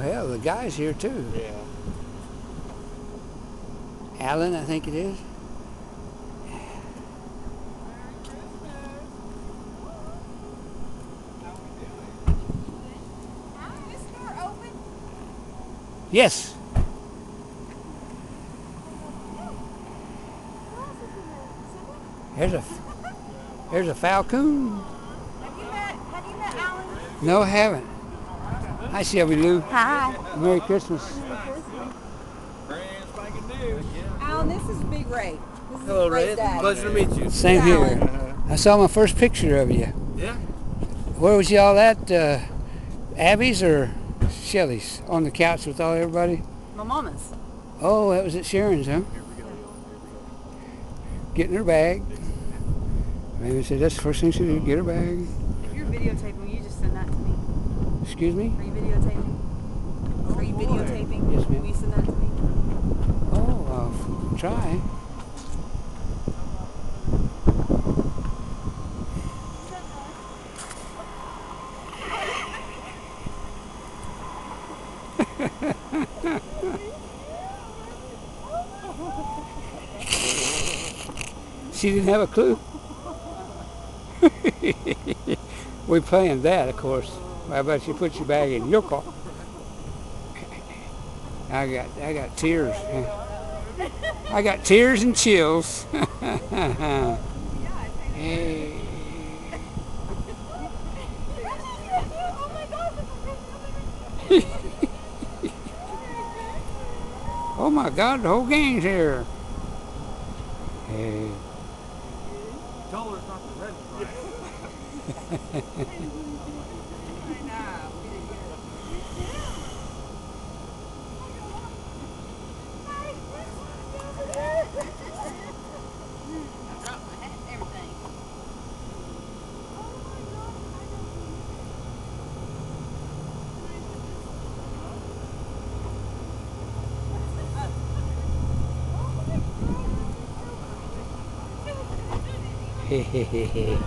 hell, the guy's here too. Yeah. Alan, I think it is. Is the door open? Yes. There's a falcon. Have you met Alan? No, I haven't. Hi, Shelby Lou. Hi. Merry Christmas. Brand spanking new. Alan, this is Big Ray. This is Hello, Ray's Ray. dad. Pleasure to meet you. Same here. I saw my first picture of you. Yeah. Where was y'all at? Abby's or Shelly's? On the couch with everybody? My mama's. Oh, that was at Sharon's, huh? Getting her bag. Maybe said that's the first thing she did, get her bag. If you're videotaping, you just send that to me. Excuse me? Are you videotaping? Are you videotaping? Yes, ma'am. Will you send that to me? Oh, I'll try. She didn't have a clue. We planned that, of course. How about you put your bag in your car? I got tears. I got tears and chills. Hey. Oh my God, the whole gang's here. Hey. Told her it's not the red Hey, hey, hey, hey.